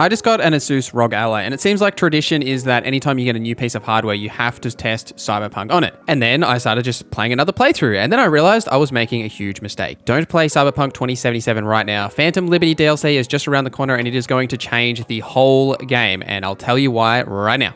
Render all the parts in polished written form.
I just got an Asus ROG Ally, and it seems like tradition is that anytime you get a new piece of hardware, you have to test Cyberpunk on it. And then I started just playing another playthrough, and then I realized I was making a huge mistake. Don't play Cyberpunk 2077 right now. Phantom Liberty DLC is just around the corner, and it is going to change the whole game, and I'll tell you why right now.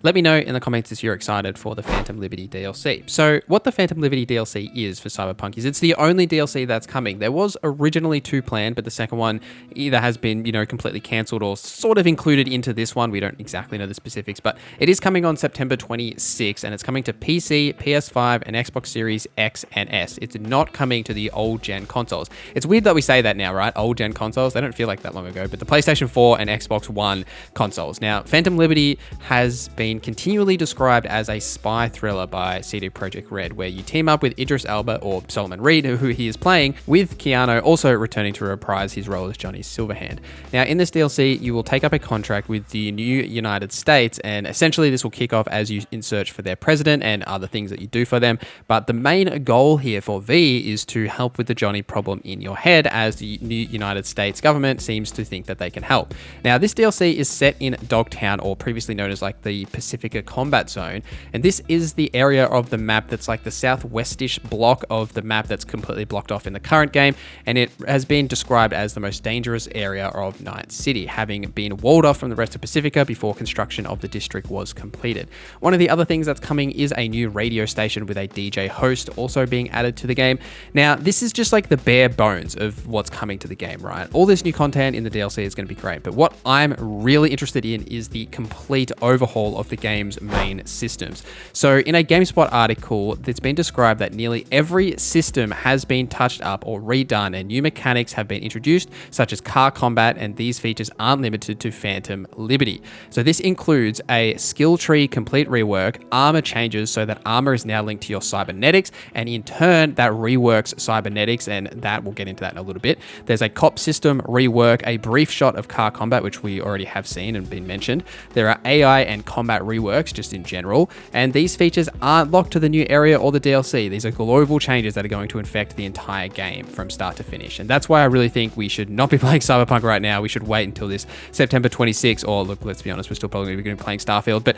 Let me know in the comments if you're excited for the Phantom Liberty DLC. So what the Phantom Liberty DLC is for Cyberpunk is it's the only DLC that's coming. There was originally 2 planned, but the second one either has been, completely cancelled or sort of included into this one. We don't exactly know the specifics, but it is coming on September 26th, and it's coming to PC, PS5, and Xbox Series X and S. It's not coming to the old gen consoles. It's weird that we say that now, right? Old gen consoles, they don't feel like that long ago, but the PlayStation 4 and Xbox One consoles. Now, Phantom Liberty has been continually described as a spy thriller by CD Projekt Red, where you team up with Idris Elba, or Solomon Reed, who he is playing, with Keanu also returning to reprise his role as Johnny Silverhand. Now, in this DLC, you will take up a contract with the new United States, and essentially this will kick off as you in search for their president and other things that you do for them. But the main goal here for V is to help with the Johnny problem in your head, as the new United States government seems to think that they can help. Now, this DLC is set in Dogtown, or previously known as like the Pacifica Combat Zone, and this is the area of the map that's like the southwestish block of the map that's completely blocked off in the current game, and it has been described as the most dangerous area of Night City, having been walled off from the rest of Pacifica before construction of the district was completed. One of the other things that's coming is a new radio station with a DJ host also being added to the game. Now, this is just like the bare bones of what's coming to the game, right? All this new content in the DLC is going to be great, but what I'm really interested in is the complete overhaul of the game's main systems. So in a GameSpot article, it's been described that nearly every system has been touched up or redone, and new mechanics have been introduced, such as car combat, and these features aren't limited to Phantom Liberty. So this includes a skill tree complete rework, armor changes so that armor is now linked to your cybernetics, and in turn that reworks cybernetics, and that we'll get into that in a little bit. There's a cop system rework, a brief shot of car combat, which we already have seen and been mentioned. There are AI and combat reworks just in general, and these features aren't locked to the new area or the DLC. These are global changes that are going to infect the entire game from start to finish, and that's why I really think we should not be playing Cyberpunk right now. We should wait until this September 26th, or look, let's be honest, we're still probably going to be playing Starfield, but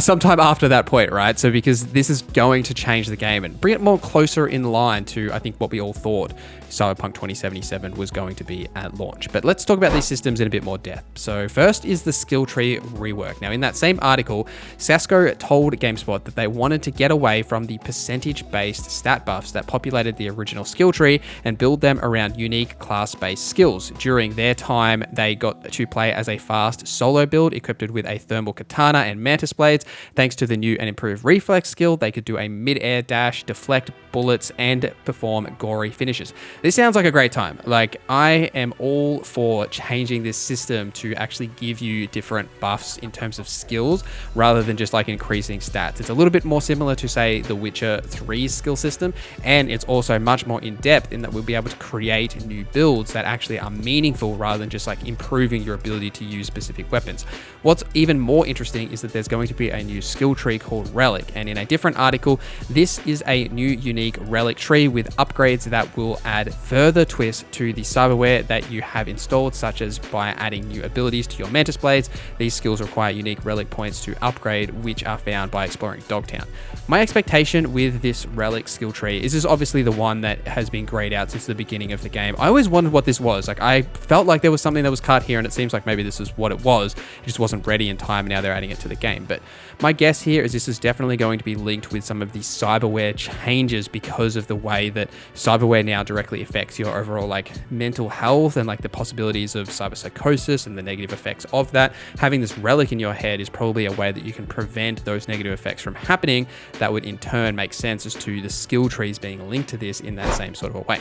sometime after that point, right? So because this is going to change the game and bring it more closer in line to, I think, what we all thought Cyberpunk 2077 was going to be at launch. But let's talk about these systems in a bit more depth. So first is the skill tree rework. Now, in that same article, Sasco told GameSpot that they wanted to get away from the percentage-based stat buffs that populated the original skill tree and build them around unique class-based skills. During their time, they got to play as a fast solo build equipped with a thermal katana and mantis blades. Thanks to the new and improved reflex skill, they could do a mid-air dash, deflect bullets, and perform gory finishes. This sounds like a great time. Like, I am all for changing this system to actually give you different buffs in terms of skills rather than just like increasing stats. It's a little bit more similar to, say, The Witcher 3's skill system, and it's also much more in depth in that we'll be able to create new builds that actually are meaningful rather than just like improving your ability to use specific weapons. What's even more interesting is that there's going to be a new skill tree called Relic, and in a different article, this is a new unique Relic tree with upgrades that will add further twists to the cyberware that you have installed, such as by adding new abilities to your mantis blades. These skills require unique Relic points to upgrade, which are found by exploring Dogtown. My expectation with this Relic skill tree is obviously the one that has been grayed out since the beginning of the game. I always wondered what this was. Like, I felt like there was something that was cut here, and it seems like maybe this is what it was. It just wasn't ready in time, and now they're adding it to the game. But my guess here is this is definitely going to be linked with some of the cyberware changes because of the way that cyberware now directly affects your overall like mental health and like the possibilities of cyberpsychosis and the negative effects of that. Having this relic in your head is probably a way that you can prevent those negative effects from happening. That would in turn make sense as to the skill trees being linked to this in that same sort of a way.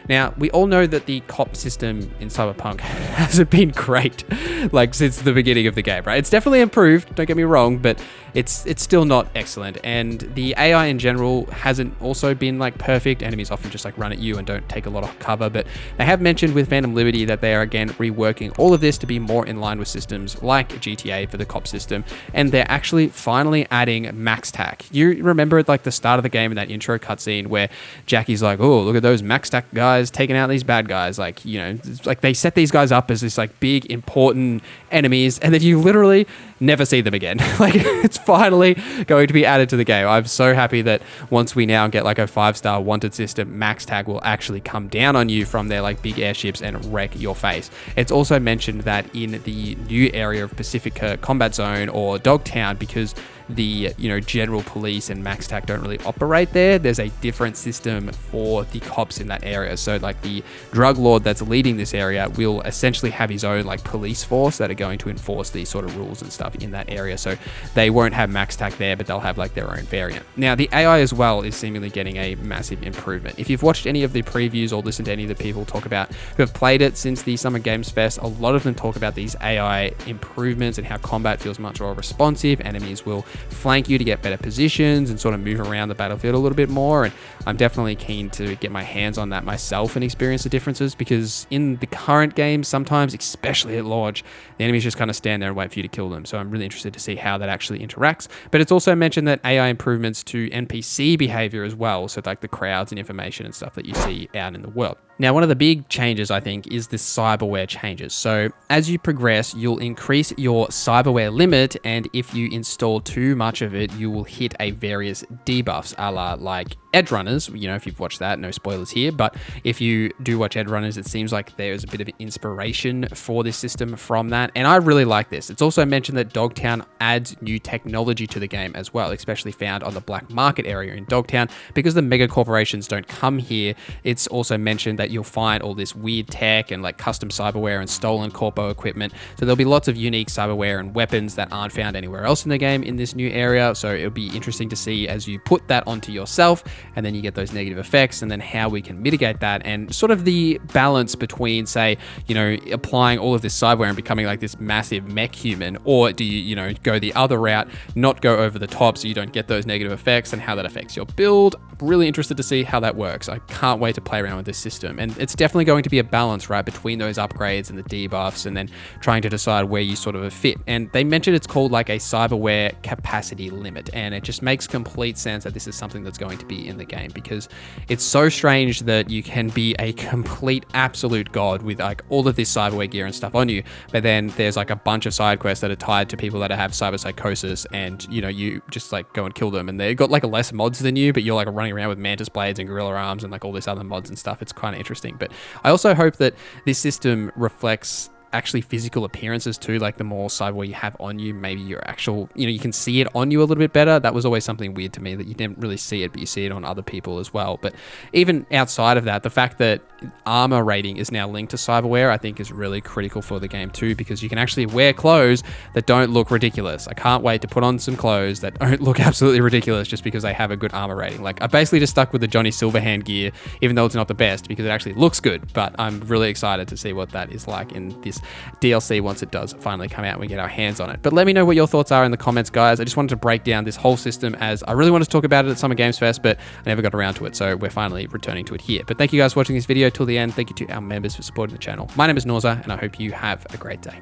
Now, we all know that the cop system in Cyberpunk hasn't been great like since the beginning of the game, right? It's definitely improved, don't get me wrong, but it's still not excellent, and the AI in general hasn't also been like perfect. Enemies often just like run at you and don't take take a lot of cover, but they have mentioned with Phantom Liberty that they are again reworking all of this to be more in line with systems like GTA for the cop system, and they're actually finally adding max tack. You remember at like the start of the game in that intro cutscene where Jackie's like, oh, look at those max tack guys taking out these bad guys, like, you know, like they set these guys up as this like big important enemies, and then you literally never see them again. Like, it's finally going to be added to the game. I'm so happy that once we now get like a 5-star wanted system, max tag will actually come down on you from their like big airships and wreck your face. It's also mentioned that in the new area of Pacifica Combat Zone or Dogtown, because the, you know, general police and max tac don't really operate there, there's a different system for the cops in that area. So like the drug lord that's leading this area will essentially have his own like police force that are going to enforce these sort of rules and stuff in that area. So they won't have max tac there, but they'll have like their own variant. Now the AI as well is seemingly getting a massive improvement. If you've watched any of the previews or listened to any of the people talk about who have played it since the Summer Games Fest, a lot of them talk about these AI improvements and how combat feels much more responsive. Enemies will flank you to get better positions and sort of move around the battlefield a little bit more, and I'm definitely keen to get my hands on that myself and experience the differences, because in the current game sometimes, especially at launch, the enemies just kind of stand there and wait for you to kill them. So I'm really interested to see how that actually interacts. But it's also mentioned that AI improvements to NPC behavior as well, so like the crowds and information and stuff that you see out in the world. Now, one of the big changes, I think, is the cyberware changes. So as you progress, you'll increase your cyberware limit, and if you install too much of it, you will hit a various debuffs, a la like Edge Runners. You know, if you've watched that, no spoilers here, but if you do watch Edge Runners, it seems like there's a bit of inspiration for this system from that, and I really like this. It's also mentioned that Dogtown adds new technology to the game as well, especially found on the black market area in Dogtown. Because the mega corporations don't come here, it's also mentioned that you'll find all this weird tech and like custom cyberware and stolen corpo equipment. So there'll be lots of unique cyberware and weapons that aren't found anywhere else in the game in this new area. So it'll be interesting to see as you put that onto yourself, and then you get those negative effects, and then how we can mitigate that, and sort of the balance between, say, you know, applying all of this cyberware and becoming like this massive mech human, or do you, you know, go the other route, not go over the top so you don't get those negative effects, and how that affects your build. Really interested to see how that works. I can't wait to play around with this system. And it's definitely going to be a balance, right, between those upgrades and the debuffs, and then trying to decide where you sort of fit. And they mentioned it's called like a cyberware capacity limit, and it just makes complete sense that this is something that's going to be in the game, because it's so strange that you can be a complete absolute god with like all of this cyberware gear and stuff on you, but then there's like a bunch of side quests that are tied to people that have cyber psychosis, and you know, you just like go and kill them, and they've got like less mods than you, but you're like running around with mantis blades and gorilla arms and like all this other mods and stuff. It's kind of interesting. But I also hope that this system reflects actually physical appearances too, like the more cyberware you have on you, maybe your actual, you know, you can see it on you a little bit better. That was always something weird to me, that you didn't really see it, but you see it on other people as well. But even outside of that, the fact that armor rating is now linked to cyberware, I think is really critical for the game too, because you can actually wear clothes that don't look ridiculous. I can't wait to put on some clothes that don't look absolutely ridiculous just because they have a good armor rating. Like, I basically just stuck with the Johnny Silverhand gear, even though it's not the best, because it actually looks good. But I'm really excited to see what that is like in this DLC once it does finally come out and we get our hands on it. But let me know what your thoughts are in the comments, guys. I just wanted to break down this whole system, as I really wanted to talk about it at Summer Games Fest, but I never got around to it, so we're finally returning to it here. But thank you guys for watching this video till the end. Thank you to our members for supporting the channel. My name is Norza, and I hope you have a great day.